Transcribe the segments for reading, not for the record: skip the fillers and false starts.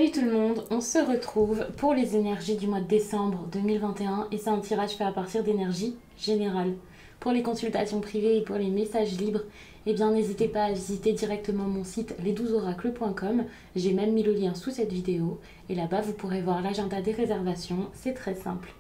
Salut tout le monde, on se retrouve pour les énergies du mois de décembre 2021 et c'est un tirage fait à partir d'énergie générale. Pour les consultations privées et pour les messages libres, eh bien n'hésitez pas à visiter directement mon site les12oracles.com, j'ai même mis le lien sous cette vidéo et là-bas vous pourrez voir l'agenda des réservations, c'est très simple.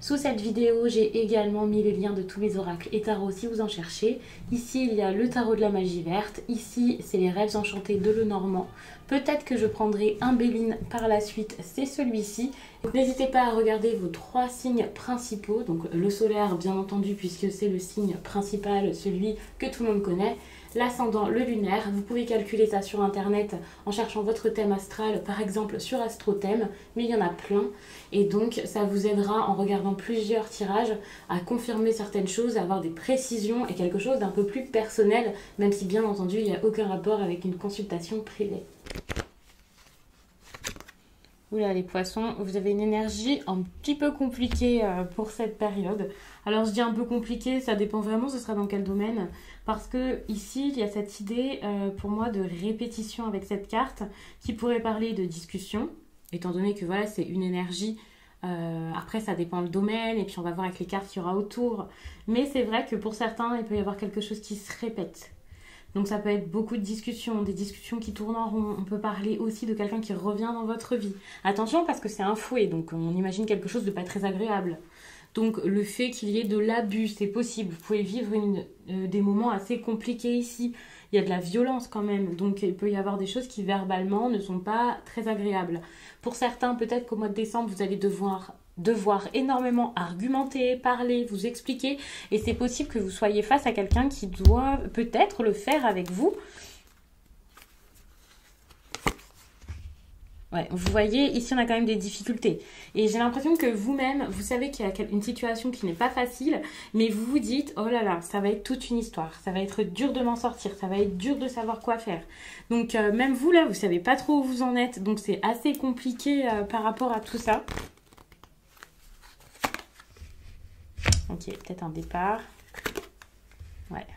Sous cette vidéo, j'ai également mis les liens de tous mes oracles et tarots si vous en cherchez. Ici, il y a le tarot de la magie verte. Ici, c'est les rêves enchantés de Lenormand. Peut-être que je prendrai un Béline par la suite, c'est celui-ci. N'hésitez pas à regarder vos 3 signes principaux. Donc le solaire, bien entendu, puisque c'est le signe principal, celui que tout le monde connaît. L'ascendant, le lunaire, vous pouvez calculer ça sur internet en cherchant votre thème astral, par exemple sur AstroThème, mais il y en a plein. Et donc ça vous aidera en regardant plusieurs tirages à confirmer certaines choses, à avoir des précisions et quelque chose d'un peu plus personnel, même si bien entendu il n'y a aucun rapport avec une consultation privée. Oula les poissons, vous avez une énergie un petit peu compliquée pour cette période. Alors je dis un peu compliqué, ça dépend vraiment, ce sera dans quel domaine. Parce que ici, il y a cette idée pour moi de répétition avec cette carte qui pourrait parler de discussion, étant donné que voilà, c'est une énergie. Après, ça dépend le domaine et puis on va voir avec les cartes qu'il y aura autour. Mais c'est vrai que pour certains, il peut y avoir quelque chose qui se répète. Donc ça peut être beaucoup de discussions, des discussions qui tournent en rond. On peut parler aussi de quelqu'un qui revient dans votre vie. Attention parce que c'est un fouet, donc on imagine quelque chose de pas très agréable. Donc le fait qu'il y ait de l'abus, c'est possible. Vous pouvez vivre des moments assez compliqués ici. Il y a de la violence quand même. Donc il peut y avoir des choses qui verbalement ne sont pas très agréables. Pour certains, peut-être qu'au mois de décembre, vous allez devoir énormément argumenter, parler, vous expliquer. Et c'est possible que vous soyez face à quelqu'un qui doit peut-être le faire avec vous. Ouais, vous voyez, ici on a quand même des difficultés. Et j'ai l'impression que vous-même, vous savez qu'il y a une situation qui n'est pas facile, mais vous vous dites, oh là là, ça va être toute une histoire, ça va être dur de m'en sortir, ça va être dur de savoir quoi faire. Donc même vous là, vous savez pas trop où vous en êtes, donc c'est assez compliqué par rapport à tout ça. Ok, peut-être un départ. Ouais.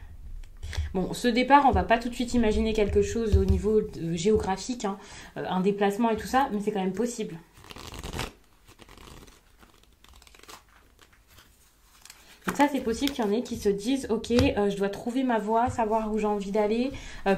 Bon, ce départ, on va pas tout de suite imaginer quelque chose au niveau géographique, hein, un déplacement et tout ça, mais c'est quand même possible. Donc ça, c'est possible qu'il y en ait qui se disent, ok, je dois trouver ma voie, savoir où j'ai envie d'aller,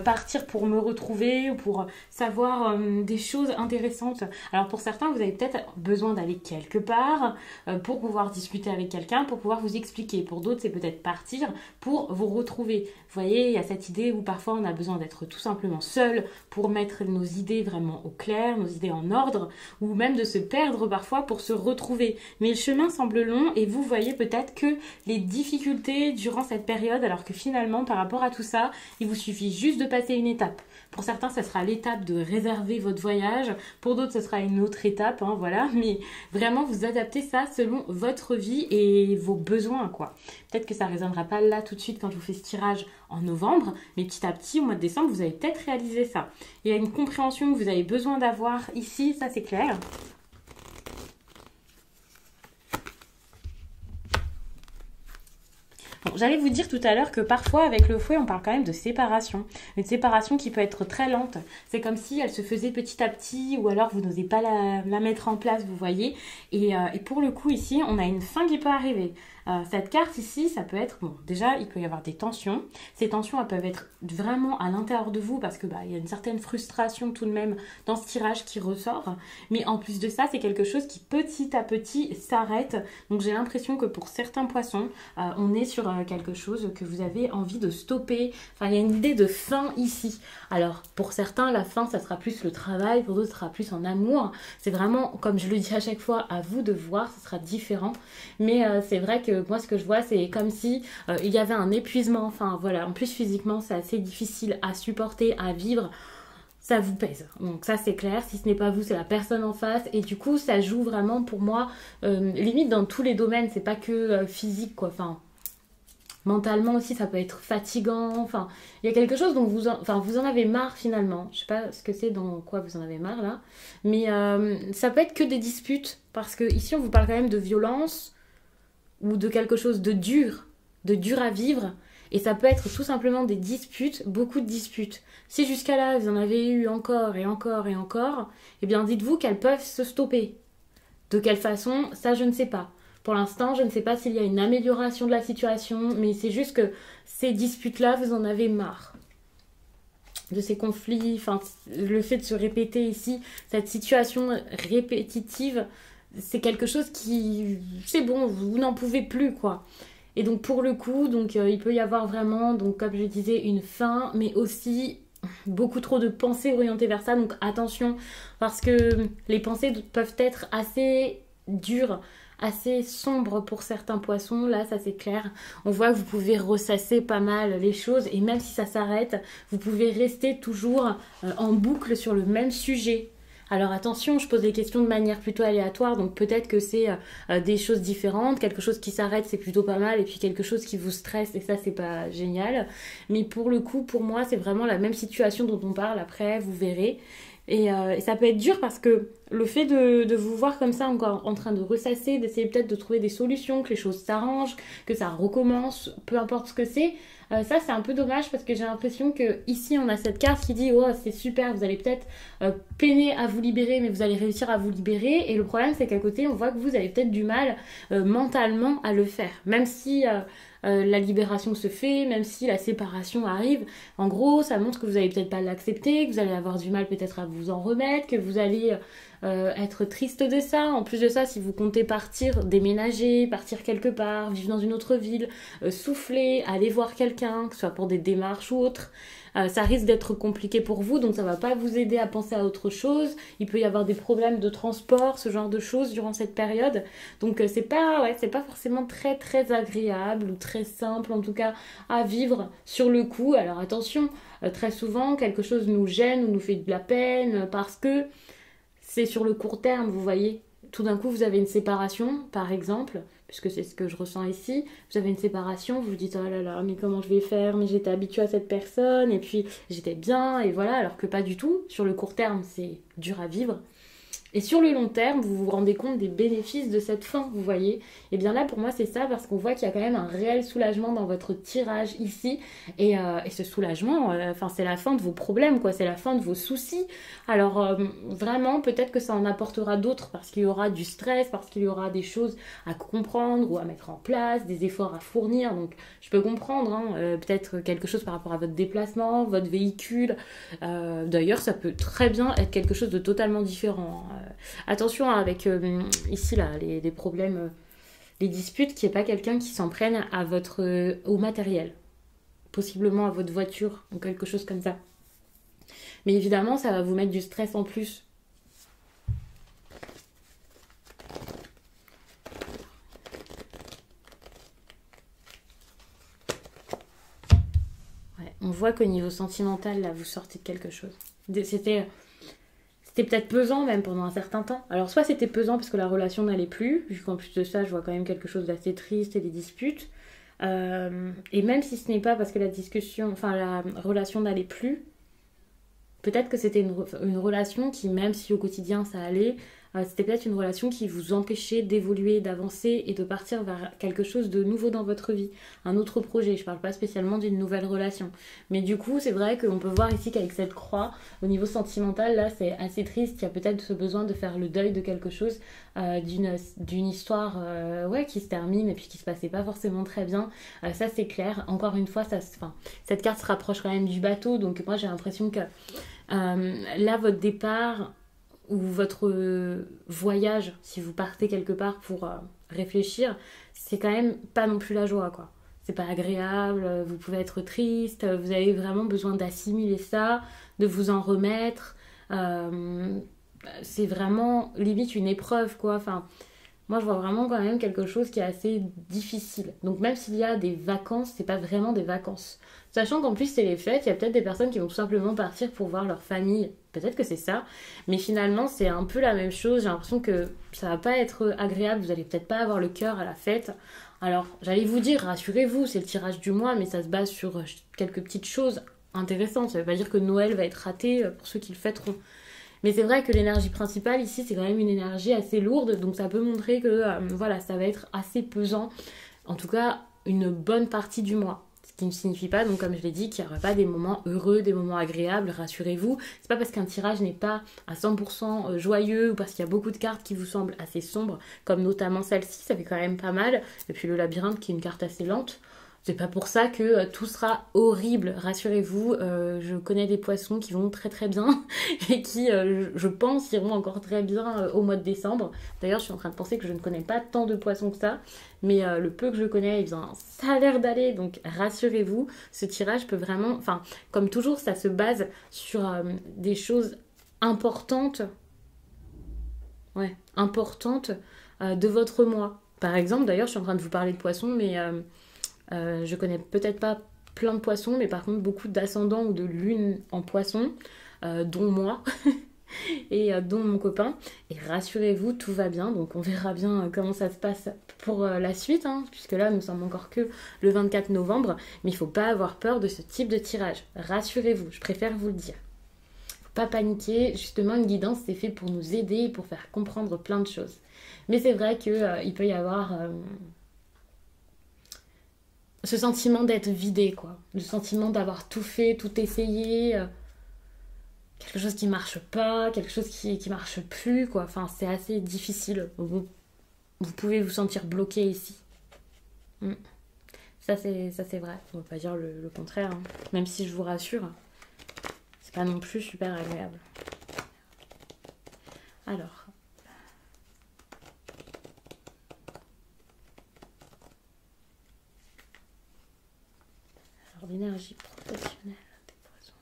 partir pour me retrouver ou pour savoir des choses intéressantes. Alors pour certains, vous avez peut-être besoin d'aller quelque part pour pouvoir discuter avec quelqu'un, pour pouvoir vous expliquer. Pour d'autres, c'est peut-être partir pour vous retrouver. Vous voyez, il y a cette idée où parfois on a besoin d'être tout simplement seul pour mettre nos idées vraiment au clair, nos idées en ordre, ou même de se perdre parfois pour se retrouver. Mais le chemin semble long et vous voyez peut-être que les difficultés durant cette période, alors que finalement, par rapport à tout ça, il vous suffit juste de passer une étape. Pour certains, ça sera l'étape de réserver votre voyage. Pour d'autres, ce sera une autre étape, hein, voilà. Mais vraiment, vous adaptez ça selon votre vie et vos besoins, quoi. Peut-être que ça ne résonnera pas là tout de suite quand je vous fais ce tirage en novembre, mais petit à petit, au mois de décembre, vous allez peut-être réaliser ça. Il y a une compréhension que vous avez besoin d'avoir ici, ça c'est clair. Bon, j'allais vous dire tout à l'heure que parfois avec le fouet on parle quand même de séparation. Une séparation qui peut être très lente. C'est comme si elle se faisait petit à petit ou alors vous n'osez pas la mettre en place, vous voyez. Et pour le coup ici on a une fin qui peut arriver. Cette carte ici, ça peut être, bon, déjà il peut y avoir des tensions. Ces tensions elles peuvent être vraiment à l'intérieur de vous parce que il y a une certaine frustration tout de même dans ce tirage qui ressort. Mais en plus de ça, c'est quelque chose qui petit à petit s'arrête. Donc j'ai l'impression que pour certains poissons, on est sur quelque chose que vous avez envie de stopper. Enfin, il y a une idée de fin ici. Alors pour certains, la fin, ça sera plus le travail, pour d'autres, ça sera plus en amour. C'est vraiment, comme je le dis à chaque fois, à vous de voir, ça sera différent. Mais c'est vrai que moi ce que je vois c'est comme si il y avait un épuisement, enfin voilà, en plus physiquement c'est assez difficile à supporter, à vivre, ça vous pèse, donc ça c'est clair, si ce n'est pas vous c'est la personne en face et du coup ça joue vraiment pour moi limite dans tous les domaines, c'est pas que physique quoi, enfin mentalement aussi ça peut être fatigant, enfin il y a quelque chose dont vous en avez marre finalement, je sais pas ce que c'est, dans quoi vous en avez marre là, mais ça peut être que des disputes parce que ici on vous parle quand même de violence ou de quelque chose de dur à vivre. Et ça peut être tout simplement des disputes, beaucoup de disputes. Si jusqu'à là, vous en avez eu encore et encore et encore, eh bien dites-vous qu'elles peuvent se stopper. De quelle façon, ça je ne sais pas. Pour l'instant, je ne sais pas s'il y a une amélioration de la situation, mais c'est juste que ces disputes-là, vous en avez marre. De ces conflits, enfin, le fait de se répéter ici, cette situation répétitive, c'est quelque chose qui, c'est bon, vous n'en pouvez plus, quoi. Et donc pour le coup, donc il peut y avoir vraiment, donc comme je disais, une fin, mais aussi beaucoup trop de pensées orientées vers ça. Donc attention, parce que les pensées peuvent être assez dures, assez sombres pour certains poissons. Là, ça c'est clair. On voit que vous pouvez ressasser pas mal les choses, et même si ça s'arrête, vous pouvez rester toujours en boucle sur le même sujet. Alors attention, je pose les questions de manière plutôt aléatoire, donc peut-être que c'est des choses différentes, quelque chose qui s'arrête c'est plutôt pas mal, et puis quelque chose qui vous stresse et ça c'est pas génial. Mais pour le coup, pour moi, c'est vraiment la même situation dont on parle, après vous verrez. Et ça peut être dur parce que le fait de vous voir comme ça encore en train de ressasser, d'essayer peut-être de trouver des solutions, que les choses s'arrangent, que ça recommence, peu importe ce que ça c'est un peu dommage parce que j'ai l'impression que ici on a cette carte qui dit oh c'est super, vous allez peut-être peiner à vous libérer mais vous allez réussir à vous libérer, et le problème c'est qu'à côté on voit que vous avez peut-être du mal mentalement à le faire, même si la libération se fait, même si la séparation arrive. En gros, ça montre que vous allez peut-être pas l'accepter, que vous allez avoir du mal peut-être à vous en remettre, que vous allez être triste de ça. En plus de ça, si vous comptez partir, déménager, partir quelque part, vivre dans une autre ville, souffler, aller voir quelqu'un, que ce soit pour des démarches ou autre, ça risque d'être compliqué pour vous, donc ça va pas vous aider à penser à autre chose. Il peut y avoir des problèmes de transport, ce genre de choses durant cette période. Donc c'est pas forcément très très agréable ou très simple en tout cas à vivre sur le coup. Alors attention, très souvent quelque chose nous gêne ou nous fait de la peine parce que c'est sur le court terme, vous voyez. Tout d'un coup, vous avez une séparation, par exemple, puisque c'est ce que je ressens ici. Vous avez une séparation, vous vous dites oh là là, mais comment je vais faire? Mais j'étais habituée à cette personne, et puis j'étais bien, et voilà, alors que pas du tout. Sur le court terme, c'est dur à vivre. Et sur le long terme, vous vous rendez compte des bénéfices de cette fin, vous voyez. Et bien là, pour moi, c'est ça, parce qu'on voit qu'il y a quand même un réel soulagement dans votre tirage ici. Et ce soulagement, c'est la fin de vos problèmes, quoi. C'est la fin de vos soucis. Alors, vraiment, peut-être que ça en apportera d'autres, parce qu'il y aura du stress, parce qu'il y aura des choses à comprendre ou à mettre en place, des efforts à fournir. Donc, je peux comprendre, peut-être quelque chose par rapport à votre déplacement, votre véhicule. D'ailleurs, ça peut très bien être quelque chose de totalement différent. Attention avec ici là les problèmes, les disputes, qu'il n'y ait pas quelqu'un qui s'en prenne à au matériel, possiblement à votre voiture ou quelque chose comme ça. Mais évidemment, ça va vous mettre du stress en plus. Ouais, on voit qu'au niveau sentimental, là, vous sortez de quelque chose. C'était peut-être pesant même pendant un certain temps. Alors soit c'était pesant parce que la relation n'allait plus, vu qu'en plus de ça je vois quand même quelque chose d'assez triste et des disputes. Et même si ce n'est pas parce que la relation n'allait plus, peut-être que c'était une relation qui, même si au quotidien ça allait, c'était peut-être une relation qui vous empêchait d'évoluer, d'avancer et de partir vers quelque chose de nouveau dans votre vie, un autre projet. Je parle pas spécialement d'une nouvelle relation. Mais du coup, c'est vrai qu'on peut voir ici qu'avec cette croix, au niveau sentimental, là, c'est assez triste. Il y a peut-être ce besoin de faire le deuil de quelque chose, d'une histoire qui se termine et puis qui se passait pas forcément très bien. Ça, c'est clair. Encore une fois, cette carte se rapproche quand même du bateau. Donc moi, j'ai l'impression que là, votre départ ou votre voyage, si vous partez quelque part pour réfléchir, c'est quand même pas non plus la joie, quoi. C'est pas agréable, vous pouvez être triste, vous avez vraiment besoin d'assimiler ça, de vous en remettre. C'est vraiment limite une épreuve, quoi. Enfin, moi, je vois vraiment quand même quelque chose qui est assez difficile. Donc même s'il y a des vacances, c'est pas vraiment des vacances. Sachant qu'en plus, c'est les fêtes, il y a peut-être des personnes qui vont tout simplement partir pour voir leur famille. Peut-être que c'est ça. Mais finalement, c'est un peu la même chose. J'ai l'impression que ça va pas être agréable. Vous allez peut-être pas avoir le cœur à la fête. Alors, j'allais vous dire, rassurez-vous, c'est le tirage du mois, mais ça se base sur quelques petites choses intéressantes. Ça veut pas dire que Noël va être raté pour ceux qui le fêteront. Mais c'est vrai que l'énergie principale ici, c'est quand même une énergie assez lourde. Donc ça peut montrer que ça va être assez pesant. En tout cas, une bonne partie du mois. Ce qui ne signifie pas, donc comme je l'ai dit, qu'il n'y aura pas des moments heureux, des moments agréables, rassurez-vous. C'est pas parce qu'un tirage n'est pas à 100% joyeux ou parce qu'il y a beaucoup de cartes qui vous semblent assez sombres, comme notamment celle-ci, ça fait quand même pas mal. Et puis le labyrinthe qui est une carte assez lente. C'est pas pour ça que tout sera horrible, rassurez-vous. Je connais des poissons qui vont très très bien et qui, je pense, iront encore très bien au mois de décembre. D'ailleurs, je suis en train de penser que je ne connais pas tant de poissons que ça, mais le peu que je connais, eh bien, ça a l'air d'aller. Donc rassurez-vous, ce tirage peut vraiment... Enfin, comme toujours, ça se base sur des choses importantes, importantes de votre mois. Par exemple, d'ailleurs, je suis en train de vous parler de poissons, mais... je connais peut-être pas plein de poissons, mais par contre beaucoup d'ascendants ou de lune en poisson, dont moi et dont mon copain. Et rassurez-vous, tout va bien. Donc on verra bien comment ça se passe pour la suite, hein, puisque là nous sommes encore que le 24 novembre. Mais il ne faut pas avoir peur de ce type de tirage. Rassurez-vous, je préfère vous le dire. Faut pas paniquer. Justement, une guidance, c'est fait pour nous aider, pour faire comprendre plein de choses. Mais c'est vrai qu'il peut y avoir... ce sentiment d'être vidé, quoi. Le sentiment d'avoir tout fait, tout essayé, quelque chose qui marche pas, quelque chose qui marche plus, quoi. Enfin, c'est assez difficile. Vous pouvez vous sentir bloqué ici. Ça, c'est vrai. On va pas dire le contraire, hein. Même si je vous rassure, c'est pas non plus super agréable. Alors... l'énergie professionnelle des poissons.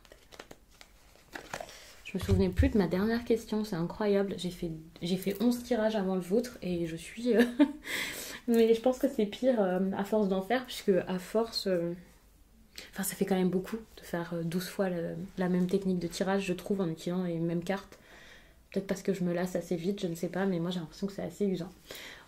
Je me souvenais plus de ma dernière question, c'est incroyable. J'ai fait 11 tirages avant le vôtre et je suis... mais je pense que c'est pire à force d'en faire, puisque à force... Enfin, ça fait quand même beaucoup de faire 12 fois la même technique de tirage, je trouve, en utilisant les mêmes cartes. Peut-être parce que je me lasse assez vite, je ne sais pas, mais moi j'ai l'impression que c'est assez usant.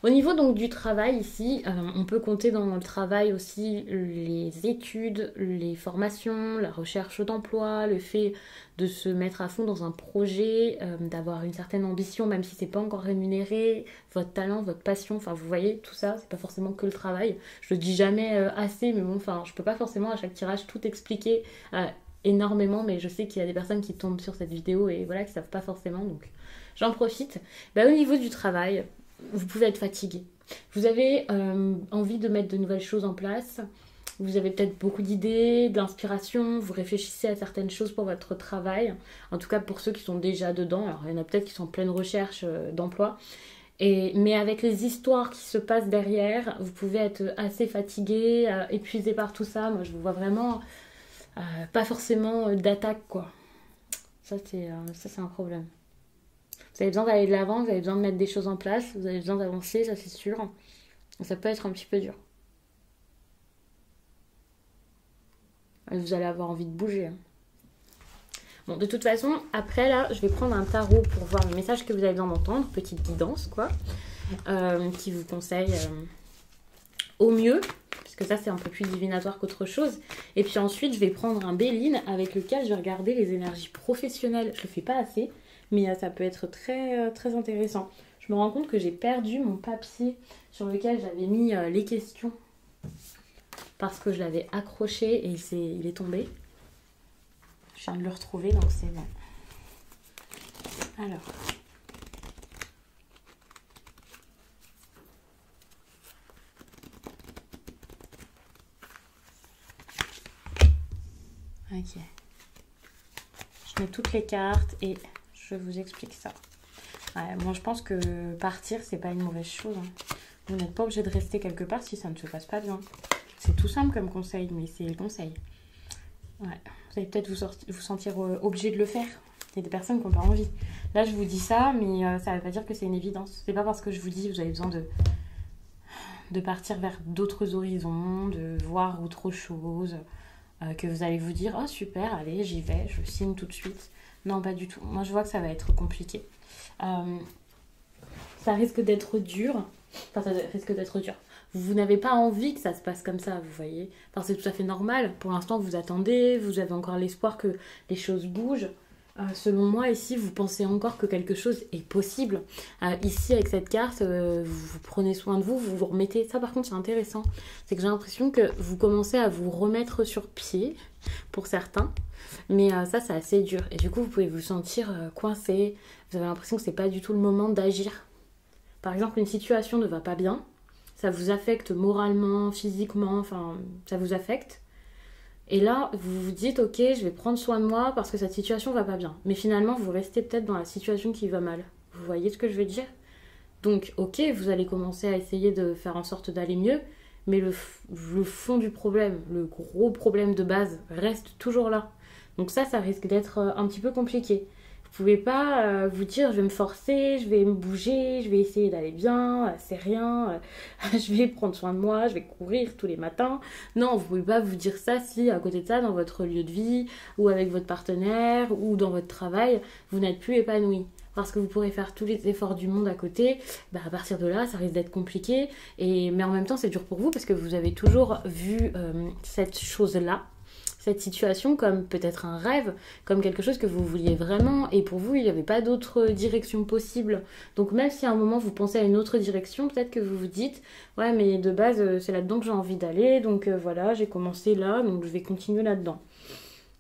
Au niveau donc du travail ici, on peut compter dans le travail aussi les études, les formations, la recherche d'emploi, le fait de se mettre à fond dans un projet, d'avoir une certaine ambition, même si c'est pas encore rémunéré, votre talent, votre passion, enfin vous voyez, tout ça, c'est pas forcément que le travail. Je le dis jamais assez, mais bon, enfin, je peux pas forcément à chaque tirage tout expliquer énormément, mais je sais qu'il y a des personnes qui tombent sur cette vidéo et voilà, qui savent pas forcément, donc j'en profite. Au niveau du travail, vous pouvez être fatigué. Vous avez envie de mettre de nouvelles choses en place. Vous avez peut-être beaucoup d'idées, d'inspiration. Vous réfléchissez à certaines choses pour votre travail. En tout cas, pour ceux qui sont déjà dedans. Alors, il y en a peut-être qui sont en pleine recherche d'emploi. Mais avec les histoires qui se passent derrière, vous pouvez être assez fatigué, épuisé par tout ça. Moi, je vous vois vraiment pas forcément d'attaque, quoi. Ça, c'est un problème. Vous avez besoin d'aller de l'avant, vous avez besoin de mettre des choses en place, vous avez besoin d'avancer, ça c'est sûr. Ça peut être un petit peu dur. Vous allez avoir envie de bouger. Bon, de toute façon, après là, je vais prendre un tarot pour voir le message que vous avez besoin d'entendre, petite guidance quoi, qui vous conseille au mieux, parce que ça c'est un peu plus divinatoire qu'autre chose. Et puis ensuite, je vais prendre un Béline avec lequel je vais regarder les énergies professionnelles. Je le fais pas assez. Mais ça peut être très, très intéressant. Je me rends compte que j'ai perdu mon papier sur lequel j'avais mis les questions. Parce que je l'avais accroché et il est tombé. Je viens de le retrouver, donc c'est bon. Alors. Ok. Je mets toutes les cartes et... je vous explique ça. Ouais, moi, je pense que partir, c'est pas une mauvaise chose. Hein. Vous n'êtes pas obligé de rester quelque part si ça ne se passe pas bien. C'est tout simple comme conseil, mais c'est le conseil. Ouais. Vous allez peut-être vous sentir obligé de le faire. Il y a des personnes qui n'ont pas envie. Là, je vous dis ça, mais ça ne veut pas dire que c'est une évidence. C'est pas parce que je vous dis que vous avez besoin de partir vers d'autres horizons, de voir autre chose, que vous allez vous dire « Oh, super, allez, j'y vais, je signe tout de suite ». Non, pas du tout. Moi, je vois que ça va être compliqué. Ça risque d'être dur. Enfin, ça risque d'être dur. Vous n'avez pas envie que ça se passe comme ça, vous voyez. Enfin, c'est tout à fait normal. Pour l'instant, vous attendez. Vous avez encore l'espoir que les choses bougent. Selon moi, ici, vous pensez encore que quelque chose est possible. Ici, avec cette carte, vous prenez soin de vous, vous vous remettez. Ça, par contre, c'est intéressant. C'est que j'ai l'impression que vous commencez à vous remettre sur pied, pour certains. Mais ça, c'est assez dur. Et du coup, vous pouvez vous sentir coincé. Vous avez l'impression que c'est pas du tout le moment d'agir. Par exemple, une situation ne va pas bien. Ça vous affecte moralement, physiquement, enfin, ça vous affecte. Et là, vous vous dites, ok, je vais prendre soin de moi parce que cette situation va pas bien. Mais finalement, vous restez peut-être dans la situation qui va mal. Vous voyez ce que je veux dire? Donc, ok, vous allez commencer à essayer de faire en sorte d'aller mieux, mais le fond du problème, le gros problème de base, reste toujours là. Donc ça risque d'être un petit peu compliqué. Vous pouvez pas vous dire je vais me forcer, je vais me bouger, je vais essayer d'aller bien, c'est rien, je vais prendre soin de moi, je vais courir tous les matins. Non, vous pouvez pas vous dire ça si à côté de ça, dans votre lieu de vie, ou avec votre partenaire, ou dans votre travail, vous n'êtes plus épanoui. Parce que vous pourrez faire tous les efforts du monde à côté, bah à partir de là, ça risque d'être compliqué. Mais en même temps, c'est dur pour vous parce que vous avez toujours vu cette chose-là, cette situation comme peut-être un rêve, comme quelque chose que vous vouliez vraiment, et pour vous, il n'y avait pas d'autre direction possible. Donc même si à un moment vous pensez à une autre direction, peut-être que vous vous dites, ouais mais de base c'est là-dedans que j'ai envie d'aller, donc voilà, j'ai commencé là, donc je vais continuer là-dedans.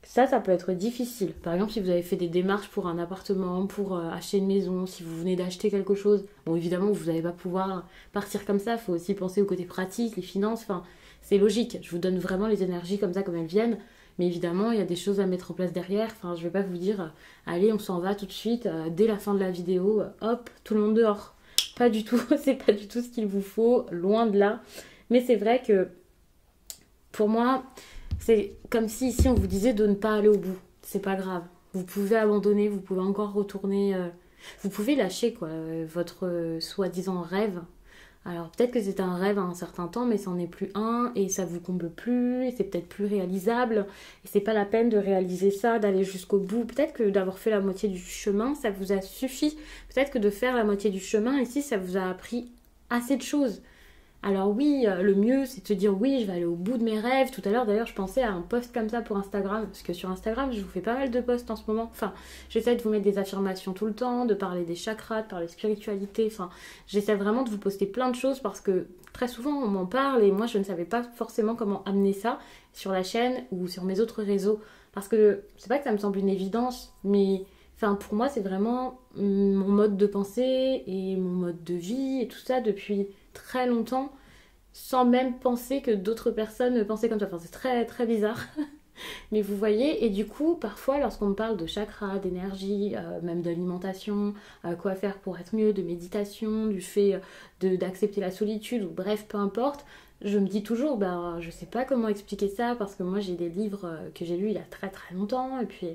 Ça peut être difficile. Par exemple, si vous avez fait des démarches pour un appartement, pour acheter une maison, si vous venez d'acheter quelque chose, bon évidemment vous n'allez pas pouvoir partir comme ça, il faut aussi penser au côté pratique, les finances, enfin c'est logique, je vous donne vraiment les énergies comme ça, comme elles viennent. Mais évidemment, il y a des choses à mettre en place derrière. Enfin, je vais pas vous dire, allez, on s'en va tout de suite, dès la fin de la vidéo, hop, tout le monde dehors. Pas du tout, c'est pas du tout ce qu'il vous faut, loin de là. Mais c'est vrai que, pour moi, c'est comme si ici on vous disait de ne pas aller au bout. C'est pas grave. Vous pouvez abandonner, vous pouvez encore retourner, vous pouvez lâcher quoi, votre soi-disant rêve. Alors peut-être que c'est un rêve à un certain temps, mais c'en est plus un, et ça vous comble plus, et c'est peut-être plus réalisable, et c'est pas la peine de réaliser ça, d'aller jusqu'au bout. Peut-être que d'avoir fait la moitié du chemin, ça vous a suffi. Peut-être que de faire la moitié du chemin, ici, ça vous a appris assez de choses. Alors oui, le mieux, c'est de se dire oui, je vais aller au bout de mes rêves. Tout à l'heure, d'ailleurs, je pensais à un post comme ça pour Instagram, parce que sur Instagram, je vous fais pas mal de posts en ce moment. Enfin, j'essaie de vous mettre des affirmations tout le temps, de parler des chakras, de parler spiritualité. Enfin, j'essaie vraiment de vous poster plein de choses parce que très souvent, on m'en parle et moi, je ne savais pas forcément comment amener ça sur la chaîne ou sur mes autres réseaux. Parce que c'est pas que ça me semble une évidence, mais enfin, pour moi, c'est vraiment mon mode de pensée et mon mode de vie et tout ça depuis très longtemps sans même penser que d'autres personnes pensaient comme ça. Enfin, c'est très très bizarre. Mais vous voyez, et du coup, parfois, lorsqu'on me parle de chakra, d'énergie, même d'alimentation, quoi faire pour être mieux, de méditation, du fait d'accepter la solitude, ou bref, peu importe, je me dis toujours, ben, je sais pas comment expliquer ça, parce que moi, j'ai des livres que j'ai lus il y a très très longtemps, et puis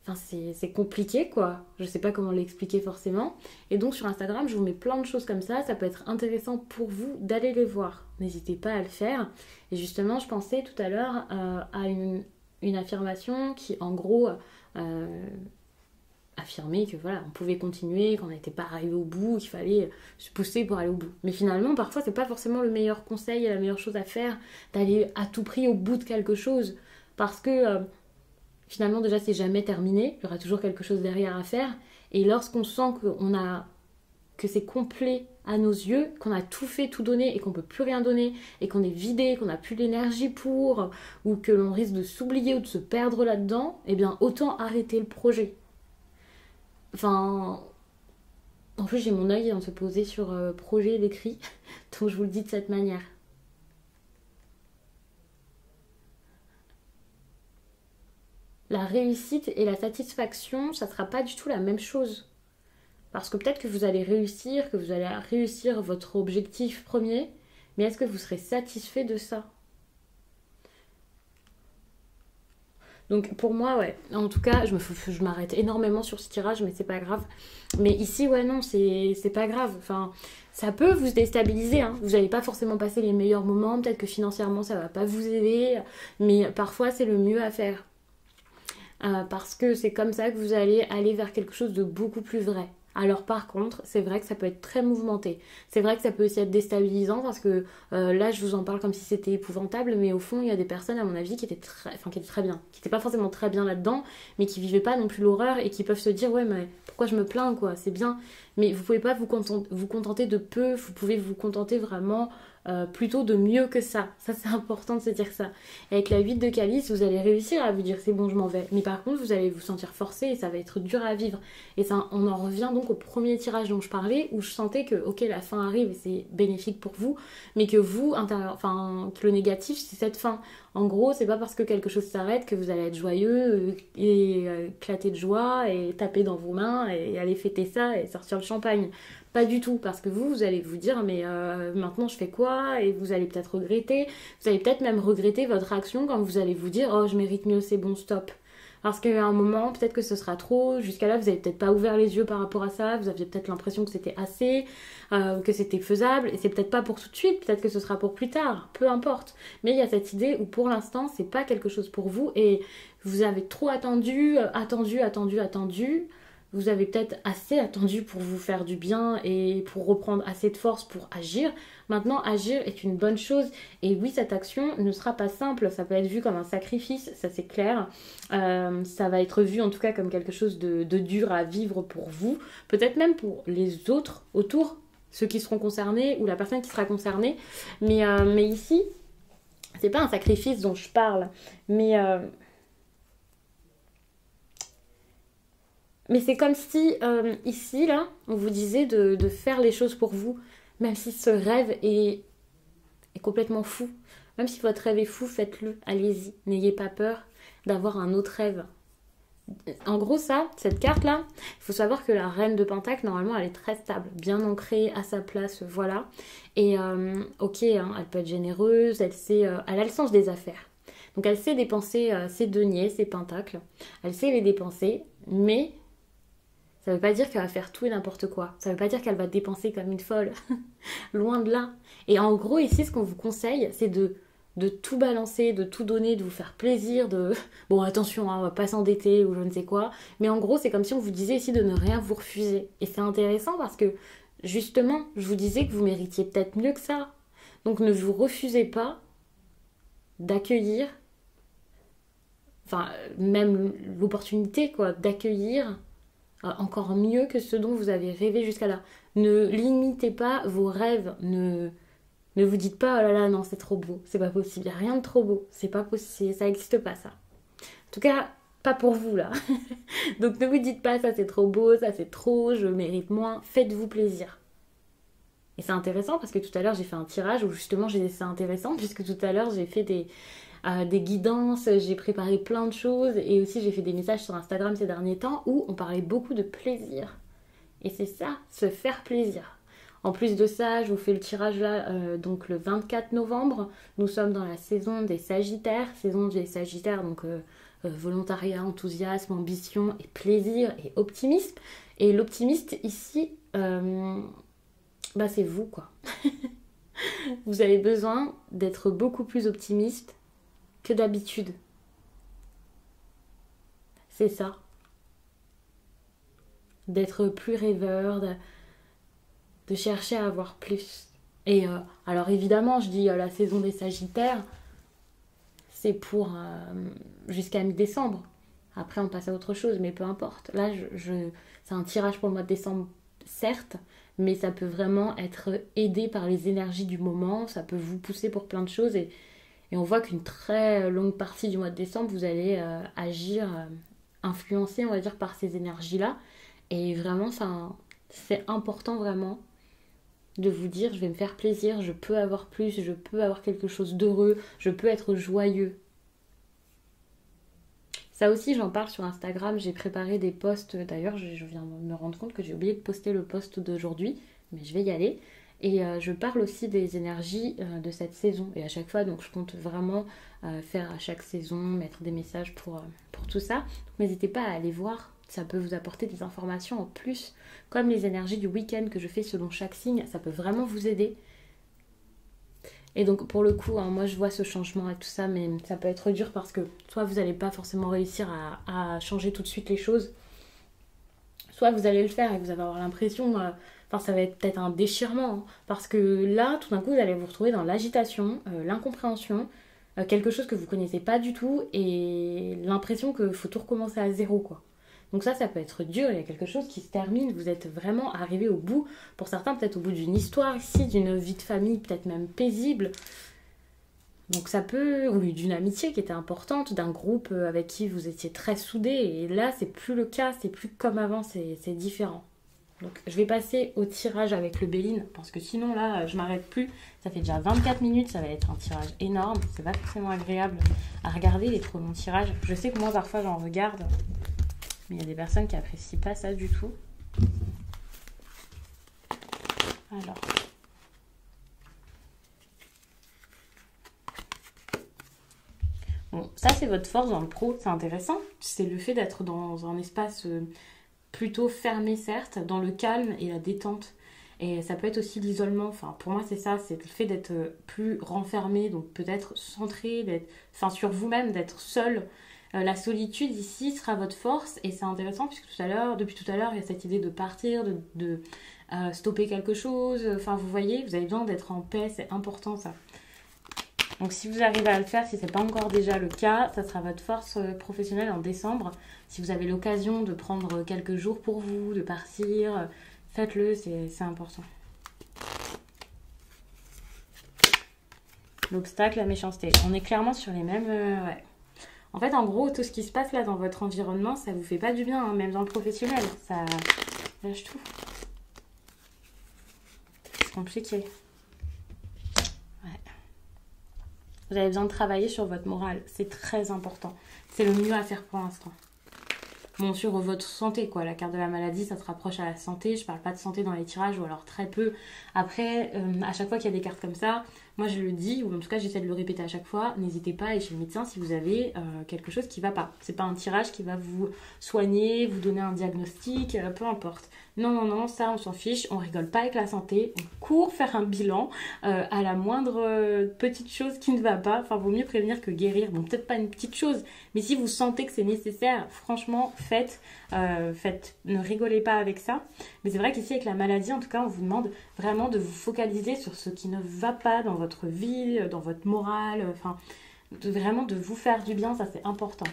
enfin, c'est compliqué quoi, je sais pas comment l'expliquer forcément. Et donc sur Instagram, je vous mets plein de choses comme ça peut être intéressant pour vous d'aller les voir. N'hésitez pas à le faire. Et justement, je pensais tout à l'heure à une affirmation qui en gros affirmait que voilà, on pouvait continuer, qu'on n'était pas arrivé au bout, qu'il fallait se pousser pour aller au bout. Mais finalement, parfois, c'est pas forcément le meilleur conseil et la meilleure chose à faire d'aller à tout prix au bout de quelque chose. Parce que finalement, déjà, c'est jamais terminé. Il y aura toujours quelque chose derrière à faire. Et lorsqu'on sent que c'est complet à nos yeux, qu'on a tout fait, tout donné et qu'on peut plus rien donner, et qu'on est vidé, qu'on n'a plus l'énergie pour, ou que l'on risque de s'oublier ou de se perdre là-dedans, eh bien, autant arrêter le projet. Enfin, en plus, j'ai mon œil se poser sur projet d'écrit, donc je vous le dis de cette manière. La réussite et la satisfaction, ça sera pas du tout la même chose. Parce que peut-être que vous allez réussir votre objectif premier, mais est-ce que vous serez satisfait de ça? Donc pour moi, ouais, en tout cas, je m'arrête énormément sur ce tirage, mais c'est pas grave. Mais ici, ouais, non, c'est pas grave. Enfin, ça peut vous déstabiliser, hein. Vous n'allez pas forcément passer les meilleurs moments, peut-être que financièrement, ça va pas vous aider, mais parfois, c'est le mieux à faire. Parce que c'est comme ça que vous allez aller vers quelque chose de beaucoup plus vrai. Alors par contre, c'est vrai que ça peut être très mouvementé. C'est vrai que ça peut aussi être déstabilisant parce que là, je vous en parle comme si c'était épouvantable, mais au fond, il y a des personnes, à mon avis, qui étaient très bien, qui n'étaient pas forcément très bien là-dedans, mais qui vivaient pas non plus l'horreur et qui peuvent se dire, ouais, mais pourquoi je me plains, quoi, c'est bien. Mais vous pouvez pas vous contenter de peu, vous pouvez vous contenter vraiment plutôt de mieux que ça. Ça, c'est important de se dire ça. Avec la 8 de calice, vous allez réussir à vous dire c'est bon, je m'en vais. Mais par contre, vous allez vous sentir forcé et ça va être dur à vivre. Et ça, on en revient donc au premier tirage dont je parlais, où je sentais que, ok, la fin arrive et c'est bénéfique pour vous, mais que vous, que le négatif, c'est cette fin. En gros, c'est pas parce que quelque chose s'arrête que vous allez être joyeux et éclater de joie et taper dans vos mains et aller fêter ça et sortir le champagne. Pas du tout, parce que vous allez vous dire mais maintenant je fais quoi? Et vous allez peut-être regretter, vous allez peut-être même regretter votre action quand vous allez vous dire oh je mérite mieux, c'est bon, stop. Parce qu'à un moment, peut-être que ce sera trop, jusqu'à là vous avez peut-être pas ouvert les yeux par rapport à ça, vous aviez peut-être l'impression que c'était assez, que c'était faisable, et c'est peut-être pas pour tout de suite, peut-être que ce sera pour plus tard, peu importe. Mais il y a cette idée où pour l'instant c'est pas quelque chose pour vous, et vous avez trop attendu, attendu. Vous avez peut-être assez attendu pour vous faire du bien et pour reprendre assez de force pour agir. Maintenant, agir est une bonne chose. Et oui, cette action ne sera pas simple. Ça peut être vu comme un sacrifice, ça c'est clair. Ça va être vu en tout cas comme quelque chose de dur à vivre pour vous. Peut-être même pour les autres autour, ceux qui seront concernés ou la personne qui sera concernée. Mais ici, c'est pas un sacrifice dont je parle. Mais c'est comme si, ici, là, on vous disait de faire les choses pour vous, même si ce rêve est complètement fou. Même si votre rêve est fou, faites-le, allez-y. N'ayez pas peur d'avoir un autre rêve. En gros, ça, cette carte-là, il faut savoir que la reine de Pentacle, normalement, elle est très stable, bien ancrée à sa place, voilà. Et ok, hein, elle peut être généreuse, elle a le sens des affaires. Donc elle sait dépenser ses deniers, ses pentacles, elle sait les dépenser, mais ça veut pas dire qu'elle va faire tout et n'importe quoi. Ça veut pas dire qu'elle va dépenser comme une folle. Loin de là. Et en gros, ici, ce qu'on vous conseille, c'est de tout balancer, de tout donner, de vous faire plaisir, de... Bon, attention, hein, on va pas s'endetter ou je ne sais quoi. Mais en gros, c'est comme si on vous disait ici de ne rien vous refuser. Et c'est intéressant parce que, justement, je vous disais que vous méritiez peut-être mieux que ça. Donc ne vous refusez pas d'accueillir, enfin, même l'opportunité, quoi, d'accueillir encore mieux que ce dont vous avez rêvé jusqu'à là. Ne limitez pas vos rêves, ne vous dites pas oh là là non c'est trop beau, c'est pas possible, il n'y a rien de trop beau, c'est pas possible, ça n'existe pas ça. En tout cas, pas pour vous là. Donc ne vous dites pas ça c'est trop beau, ça c'est trop, je mérite moins, faites-vous plaisir. Et c'est intéressant parce que tout à l'heure j'ai fait un tirage où justement c'est intéressant puisque tout à l'heure j'ai fait des guidances, j'ai préparé plein de choses et aussi j'ai fait des messages sur Instagram ces derniers temps où on parlait beaucoup de plaisir. Et c'est ça, se faire plaisir. En plus de ça, je vous fais le tirage là, donc le 24 novembre. Nous sommes dans la saison des Sagittaires. Saison des Sagittaires, donc volontariat, enthousiasme, ambition et plaisir et optimisme. Et l'optimiste ici, c'est vous quoi. Vous avez besoin d'être beaucoup plus optimiste que d'habitude. C'est ça. D'être plus rêveur, de chercher à avoir plus. Et alors évidemment, je dis la saison des Sagittaires, c'est pour jusqu'à mi-décembre. Après, on passe à autre chose, mais peu importe. Là, c'est un tirage pour le mois de décembre, certes, mais ça peut vraiment être aidé par les énergies du moment, ça peut vous pousser pour plein de choses et on voit qu'une très longue partie du mois de décembre, vous allez agir, influencé, on va dire, par ces énergies-là. Et vraiment, c'est important vraiment de vous dire, je vais me faire plaisir, je peux avoir plus, je peux avoir quelque chose d'heureux, je peux être joyeux. Ça aussi, j'en parle sur Instagram, j'ai préparé des posts. D'ailleurs, je viens de me rendre compte que j'ai oublié de poster le post d'aujourd'hui, mais je vais y aller. Et je parle aussi des énergies de cette saison. Et à chaque fois, donc je compte vraiment faire à chaque saison, mettre des messages pour tout ça. Donc n'hésitez pas à aller voir, ça peut vous apporter des informations en plus. Comme les énergies du week-end que je fais selon chaque signe, ça peut vraiment vous aider. Et donc pour le coup, moi je vois ce changement et tout ça, mais ça peut être dur parce que soit vous n'allez pas forcément réussir à changer tout de suite les choses, soit vous allez le faire et vous allez avoir l'impression, enfin ça va être peut-être un déchirement, hein, parce que là, tout d'un coup, vous allez vous retrouver dans l'agitation, l'incompréhension, quelque chose que vous connaissez pas du tout et l'impression qu'il faut tout recommencer à zéro, quoi. Donc ça peut être dur, il y a quelque chose qui se termine, vous êtes vraiment arrivé au bout, pour certains peut-être au bout d'une histoire ici, d'une vie de famille peut-être même paisible. Donc ça peut, ou d'une amitié qui était importante, d'un groupe avec qui vous étiez très soudés, et là c'est plus le cas, c'est plus comme avant, c'est différent. Donc je vais passer au tirage avec le Béline, parce que sinon là je m'arrête plus, ça fait déjà 24 minutes, ça va être un tirage énorme, c'est pas forcément agréable à regarder les trop longs tirages. Je sais que moi parfois j'en regarde, mais il y a des personnes qui apprécient pas ça du tout. Alors. Bon, ça c'est votre force dans le pro, c'est intéressant. C'est le fait d'être dans un espace plutôt fermé certes, dans le calme et la détente. Et ça peut être aussi l'isolement, enfin pour moi c'est ça, c'est le fait d'être plus renfermé, donc peut-être centré, d'être, enfin sur vous-même, d'être seul. La solitude ici sera votre force et c'est intéressant puisque depuis tout à l'heure, il y a cette idée de partir, de stopper quelque chose. Enfin, vous voyez, vous avez besoin d'être en paix, c'est important ça. Donc si vous arrivez à le faire, si ce n'est pas encore déjà le cas, ça sera votre force professionnelle en décembre. Si vous avez l'occasion de prendre quelques jours pour vous, de partir, faites-le, c'est important. L'obstacle, la méchanceté. On est clairement sur les mêmes... ouais. En fait, en gros, tout ce qui se passe là dans votre environnement, ça vous fait pas du bien, hein, même dans le professionnel. Ça lâche tout. C'est compliqué. Ouais. Vous avez besoin de travailler sur votre morale. C'est très important. C'est le mieux à faire pour l'instant. Bon, sur votre santé, quoi. La carte de la maladie, ça se rapproche à la santé. Je parle pas de santé dans les tirages, ou alors très peu. Après, à chaque fois qu'il y a des cartes comme ça, moi je le dis, ou en tout cas j'essaie de le répéter à chaque fois, n'hésitez pas à aller chez le médecin si vous avez quelque chose qui va pas. C'est pas un tirage qui va vous soigner, vous donner un diagnostic, peu importe. Non, ça on s'en fiche, on rigole pas avec la santé, on court faire un bilan à la moindre petite chose qui ne va pas. Enfin, vaut mieux prévenir que guérir. Bon, peut-être pas une petite chose, mais si vous sentez que c'est nécessaire, franchement, faites. Ne rigolez pas avec ça. Mais c'est vrai qu'ici, avec la maladie, en tout cas, on vous demande vraiment de vous focaliser sur ce qui ne va pas dans votre vie, dans votre morale, enfin, vraiment de vous faire du bien, ça c'est important.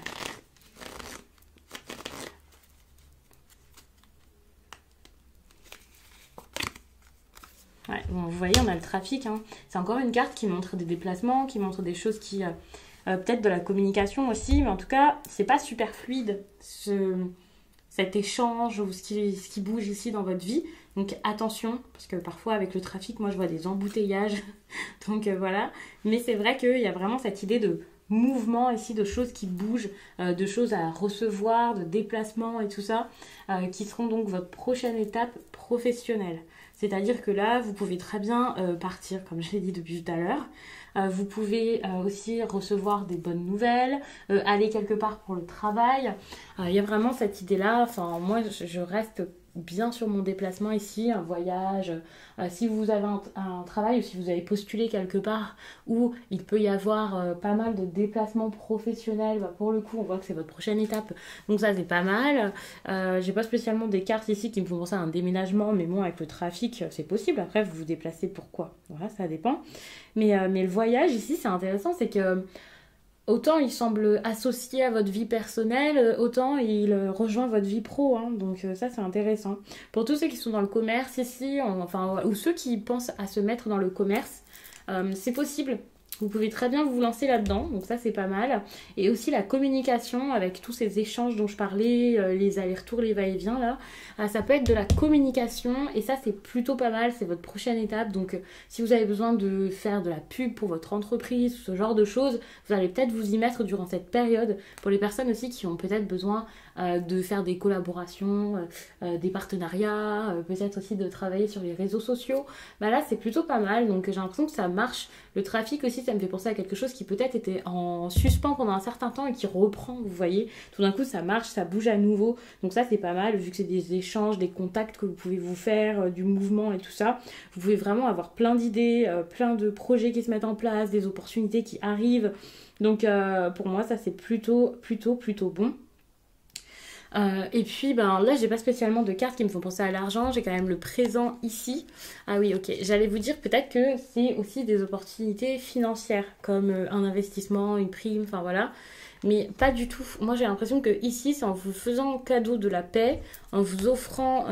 Ouais, bon, vous voyez, on a le trafic, hein. C'est encore une carte qui montre des déplacements, qui montre des choses qui... peut-être de la communication aussi, mais en tout cas, c'est pas super fluide, cet échange ou ce qui bouge ici dans votre vie. Donc attention, parce que parfois avec le trafic, moi je vois des embouteillages, donc voilà. Mais c'est vrai qu'il y a vraiment cette idée de mouvement ici, de choses qui bougent, de choses à recevoir, de déplacements et tout ça, qui seront donc votre prochaine étape professionnelle. C'est-à-dire que là, vous pouvez très bien partir, comme je l'ai dit depuis tout à l'heure. Vous pouvez aussi recevoir des bonnes nouvelles, aller quelque part pour le travail. Il y a vraiment cette idée-là. Enfin, moi, je reste bien sur mon déplacement ici, un voyage. Si vous avez un travail ou si vous avez postulé quelque part où il peut y avoir pas mal de déplacements professionnels, bah, pour le coup, on voit que c'est votre prochaine étape. Donc ça, c'est pas mal. J'ai pas spécialement des cartes ici qui me font penser à un déménagement, mais bon, avec le trafic, c'est possible. Après, vous vous déplacez pourquoi? Voilà, ça dépend. Mais le voyage ici, c'est intéressant, c'est que autant il semble associé à votre vie personnelle, autant il rejoint votre vie pro, hein. Donc ça c'est intéressant. Pour tous ceux qui sont dans le commerce ici, ou ceux qui pensent à se mettre dans le commerce, c'est possible. Vous pouvez très bien vous lancer là-dedans, donc ça c'est pas mal. Et aussi la communication avec tous ces échanges dont je parlais, les allers-retours, les va-et-vient là. Ça peut être de la communication et ça c'est plutôt pas mal, c'est votre prochaine étape. Donc si vous avez besoin de faire de la pub pour votre entreprise, ce genre de choses, vous allez peut-être vous y mettre durant cette période. Pour les personnes aussi qui ont peut-être besoin de faire des collaborations, des partenariats, peut-être aussi de travailler sur les réseaux sociaux. Bah là c'est plutôt pas mal, donc j'ai l'impression que ça marche. Le trafic aussi, ça me fait penser à quelque chose qui peut-être était en suspens pendant un certain temps et qui reprend, vous voyez. Tout d'un coup, ça marche, ça bouge à nouveau. Donc ça, c'est pas mal, vu que c'est des échanges, des contacts que vous pouvez vous faire, du mouvement et tout ça. Vous pouvez vraiment avoir plein d'idées, plein de projets qui se mettent en place, des opportunités qui arrivent. Donc pour moi, ça, c'est plutôt bon. Et puis ben là j'ai pas spécialement de cartes qui me font penser à l'argent, j'ai quand même le présent ici. Ah oui, ok, j'allais vous dire peut-être que c'est aussi des opportunités financières comme un investissement, une prime, enfin voilà. Mais pas du tout. Moi j'ai l'impression que ici c'est en vous faisant cadeau de la paix, en vous offrant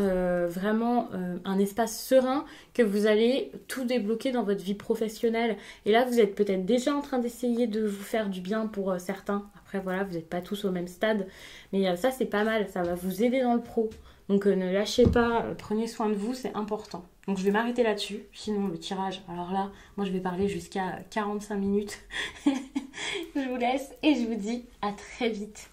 vraiment un espace serein que vous allez tout débloquer dans votre vie professionnelle. Et là vous êtes peut-être déjà en train d'essayer de vous faire du bien pour certains. Après voilà, vous n'êtes pas tous au même stade. Mais ça c'est pas mal, ça va vous aider dans le pro. Donc ne lâchez pas, prenez soin de vous, c'est important. Donc je vais m'arrêter là-dessus, sinon le tirage, alors là, moi je vais parler jusqu'à 45 minutes. Je vous laisse et je vous dis à très vite.